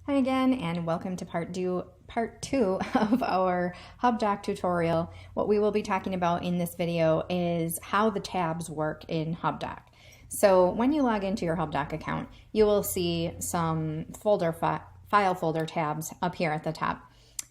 Hi again, and welcome to part two of our HubDoc tutorial. What we will be talking about in this video is how the tabs work in HubDoc. So when you log into your HubDoc account, you will see some file folder tabs up here at the top.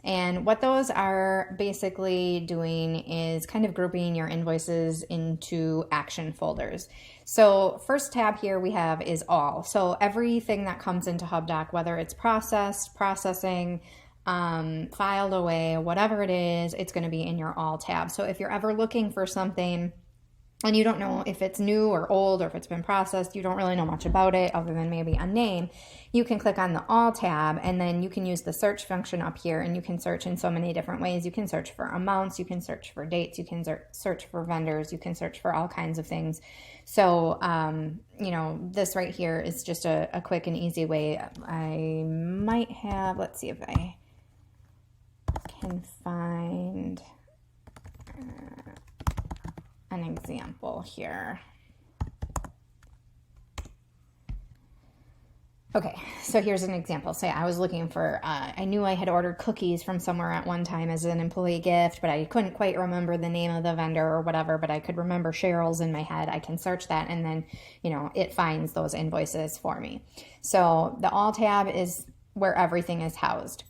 And what those are basically doing is kind of grouping your invoices into action folders. So first tab here we have is all. So everything that comes into HubDoc, whether it's processed, processing, filed away, whatever it is, it's going to be in your all tab. So if you're ever looking for something and you don't know if it's new or old or if it's been processed, you don't really know much about it other than maybe a name, you can click on the All tab and then you can use the search function up here and you can search in so many different ways. You can search for amounts, you can search for dates, you can search for vendors, you can search for all kinds of things. So, this right here is just a quick and easy way. I might have, let's see if I can find an example here. Okay, so here's an example. Say I was looking for, I knew I had ordered cookies from somewhere at one time as an employee gift, but I couldn't quite remember the name of the vendor or whatever, but I could remember Cheryl's in my head. I can search that and then, it finds those invoices for me. So the All tab is where everything is housed.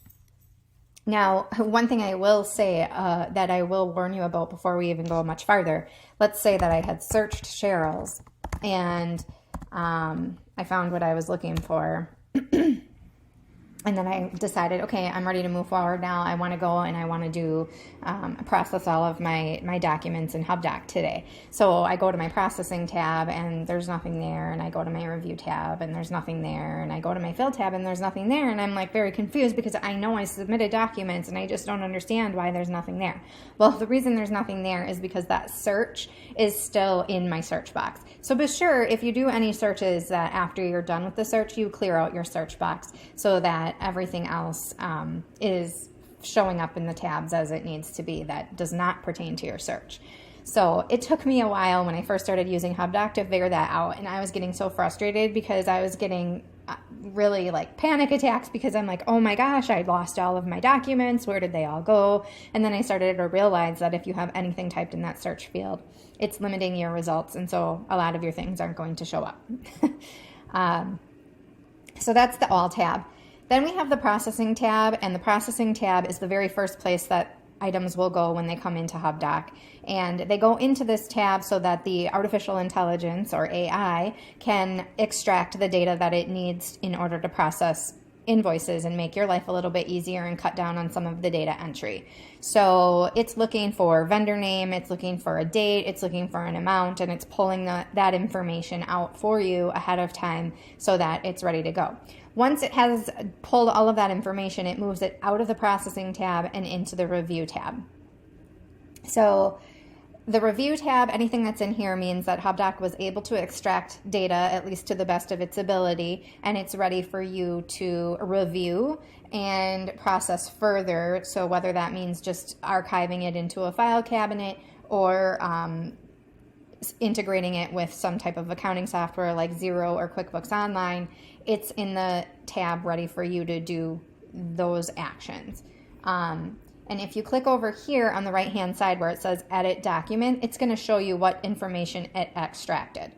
Now, one thing I will say that I will warn you about before we even go much farther, let's say that I had searched Cheryl's and I found what I was looking for. And then I decided, okay, I'm ready to move forward now. I want to go and I want to do process all of my documents in HubDoc today. So I go to my processing tab and there's nothing there, and I go to my review tab and there's nothing there, and I go to my fill tab and there's nothing there, and I'm like very confused because I know I submitted documents and I just don't understand why there's nothing there. Well, the reason there's nothing there is because that search is still in my search box. So be sure if you do any searches that after you're done with the search, you clear out your search box so that everything else is showing up in the tabs as it needs to be that does not pertain to your search. So it took me a while when I first started using HubDoc to figure that out, and I was getting so frustrated because I was getting really like panic attacks because I'm like, oh my gosh, I lost all of my documents. Where did they all go? And then I started to realize that if you have anything typed in that search field, it's limiting your results, and so a lot of your things aren't going to show up. So that's the All tab. Then we have the Processing tab, and the Processing tab is the very first place that items will go when they come into HubDoc. And they go into this tab so that the artificial intelligence, or AI, can extract the data that it needs in order to process invoices and make your life a little bit easier and cut down on some of the data entry. So it's looking for vendor name, it's looking for a date, it's looking for an amount, and it's pulling that information out for you ahead of time so that it's ready to go. Once it has pulled all of that information, it moves it out of the Processing tab and into the Review tab. So the Review tab, anything that's in here means that HubDoc was able to extract data, at least to the best of its ability, and it's ready for you to review and process further. So whether that means just archiving it into a file cabinet or integrating it with some type of accounting software like Xero or QuickBooks Online, it's in the tab ready for you to do those actions. And if you click over here on the right-hand side where it says Edit Document, it's going to show you what information it extracted.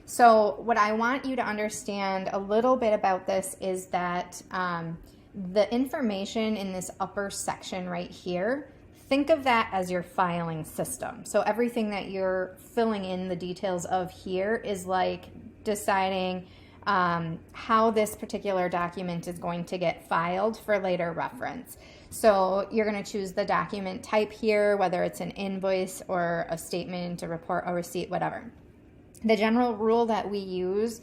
So what I want you to understand a little bit about this is that the information in this upper section right here, think of that as your filing system. So everything that you're filling in the details of here is like deciding how this particular document is going to get filed for later reference. So you're going to choose the document type here, whether it's an invoice or a statement, a report, a receipt, whatever. The general rule that we use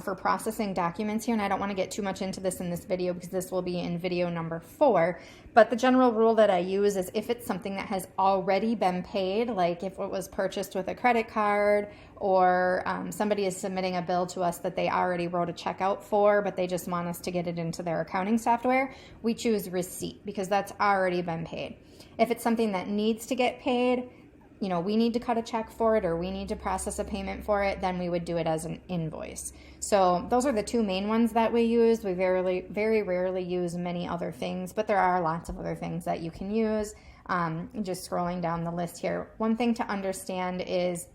for processing documents here, and I don't want to get too much into this in this video because this will be in video number 4, but the general rule that I use is if it's something that has already been paid, like if it was purchased with a credit card or somebody is submitting a bill to us that they already wrote a check out for, but they just want us to get it into their accounting software, we choose receipt because that's already been paid. If it's something that needs to get paid, we need to cut a check for it or we need to process a payment for it, then we would do it as an invoice. So those are the two main ones that we use. We very rarely use many other things, but there are lots of other things that you can use. Just scrolling down the list here. One thing to understand is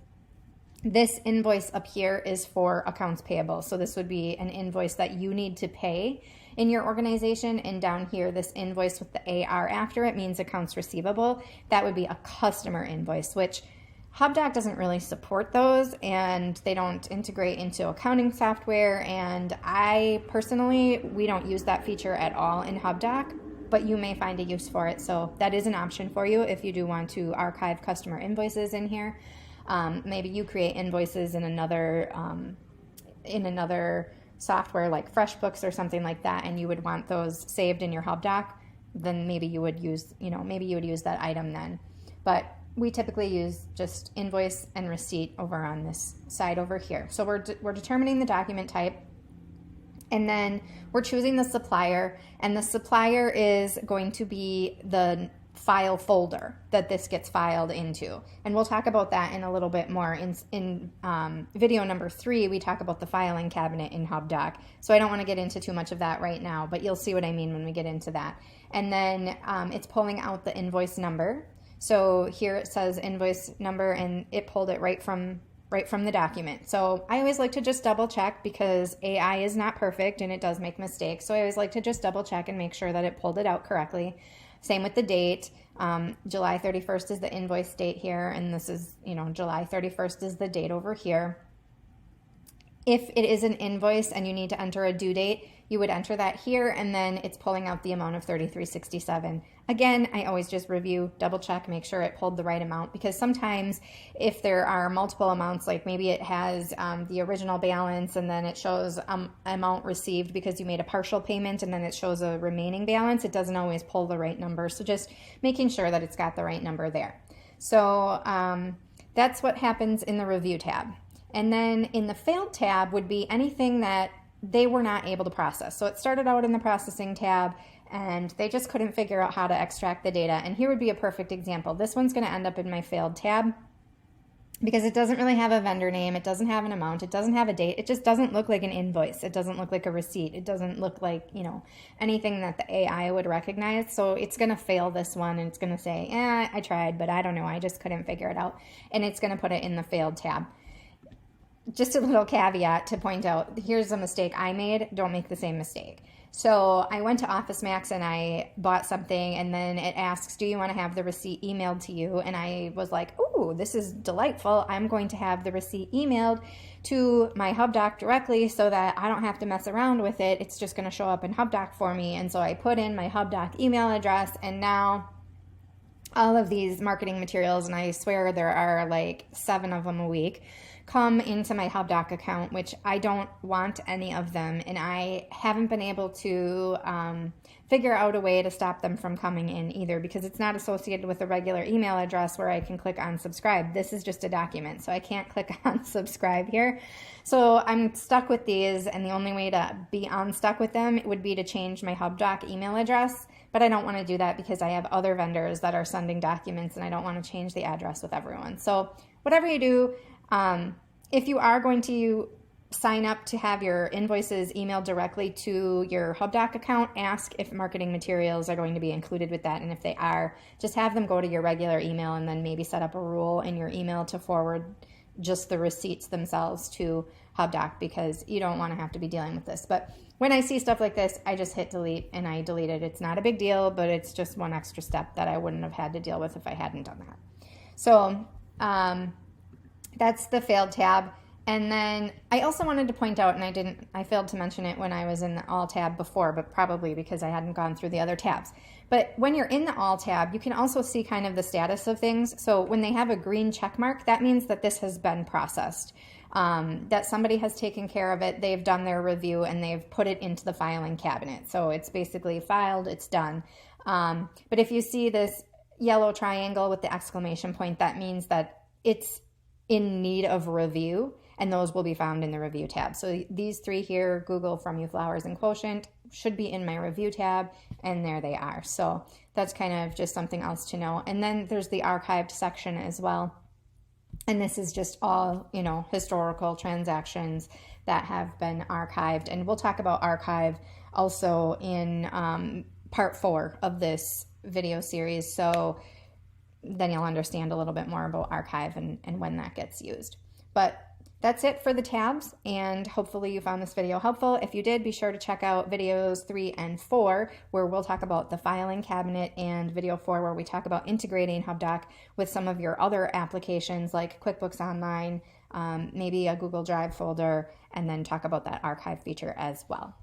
this invoice up here is for accounts payable. So this would be an invoice that you need to pay in your organization. And down here, this invoice with the AR after it means accounts receivable. That would be a customer invoice, which HubDoc doesn't really support those, and they don't integrate into accounting software. And we don't use that feature at all in HubDoc, but you may find a use for it. So that is an option for you if you do want to archive customer invoices in here. Maybe you create invoices in another software like FreshBooks or something like that, and you would want those saved in your HubDoc. Then maybe you would use that item then. But we typically use just invoice and receipt over on this side over here. So we're determining the document type, and then we're choosing the supplier, and the supplier is going to be the file folder that this gets filed into. And we'll talk about that in a little bit more. In video number 3, we talk about the filing cabinet in HubDoc. So I don't want to get into too much of that right now, but you'll see what I mean when we get into that. And then it's pulling out the invoice number. So here it says invoice number, and it pulled it right from the document. So I always like to just double check, because AI is not perfect and it does make mistakes. So I always like to just double check and make sure that it pulled it out correctly. Same with the date. July 31st is the invoice date here, and this is, July 31st is the date over here. If it is an invoice and you need to enter a due date, you would enter that here, and then it's pulling out the amount of $33.67. Again, I always just review, double check, make sure it pulled the right amount, because sometimes if there are multiple amounts, like maybe it has the original balance and then it shows amount received because you made a partial payment, and then it shows a remaining balance, it doesn't always pull the right number. So just making sure that it's got the right number there. So that's what happens in the review tab. And then in the failed tab would be anything that they were not able to process. So it started out in the processing tab, and they just couldn't figure out how to extract the data. And here would be a perfect example. This one's going to end up in my failed tab because it doesn't really have a vendor name. It doesn't have an amount. It doesn't have a date. It just doesn't look like an invoice. It doesn't look like a receipt. It doesn't look like, anything that the AI would recognize. So it's going to fail this one, and it's going to say, I tried, but I don't know. I just couldn't figure it out. And it's going to put it in the failed tab. Just a little caveat to point out, here's a mistake I made. Don't make the same mistake. So I went to Office Max and I bought something, and then it asks, do you want to have the receipt emailed to you? And I was like, ooh, this is delightful. I'm going to have the receipt emailed to my HubDoc directly so that I don't have to mess around with it. It's just going to show up in HubDoc for me. And so I put in my HubDoc email address, and now all of these marketing materials, and I swear there are like 7 of them a week, come into my HubDoc account, which I don't want any of them, and I haven't been able to figure out a way to stop them from coming in either, because it's not associated with a regular email address where I can click on subscribe. This is just a document, so I can't click on subscribe here. So I'm stuck with these, and the only way to be unstuck with them would be to change my HubDoc email address, but I don't want to do that because I have other vendors that are sending documents, and I don't want to change the address with everyone. So whatever you do, if you are going to sign up to have your invoices emailed directly to your HubDoc account, ask if marketing materials are going to be included with that. And if they are, just have them go to your regular email, and then maybe set up a rule in your email to forward just the receipts themselves to HubDoc, because you don't want to have to be dealing with this. But when I see stuff like this, I just hit delete and I delete it. It's not a big deal, but it's just one extra step that I wouldn't have had to deal with if I hadn't done that. So that's the failed tab. And then I also wanted to point out, and I failed to mention it when I was in the all tab before, but probably because I hadn't gone through the other tabs. But when you're in the all tab, you can also see kind of the status of things. So when they have a green check mark, that means that this has been processed, that somebody has taken care of it, they've done their review, and they've put it into the filing cabinet. So it's basically filed, it's done. But if you see this yellow triangle with the exclamation point, that means that it's in need of review. and those will be found in the review tab. So these three here, Google, From You, Flowers, and Quotient, should be in my review tab, and there they are. So that's kind of just something else to know. And then there's the archived section as well. And this is just all, historical transactions that have been archived. And we'll talk about archive also in part 4 of this video series. So then you'll understand a little bit more about archive and when that gets used. But that's it for the tabs, and hopefully you found this video helpful. If you did, be sure to check out videos 3 and 4, where we'll talk about the filing cabinet, and video 4, where we talk about integrating HubDoc with some of your other applications like QuickBooks Online, maybe a Google Drive folder, and then talk about that archive feature as well.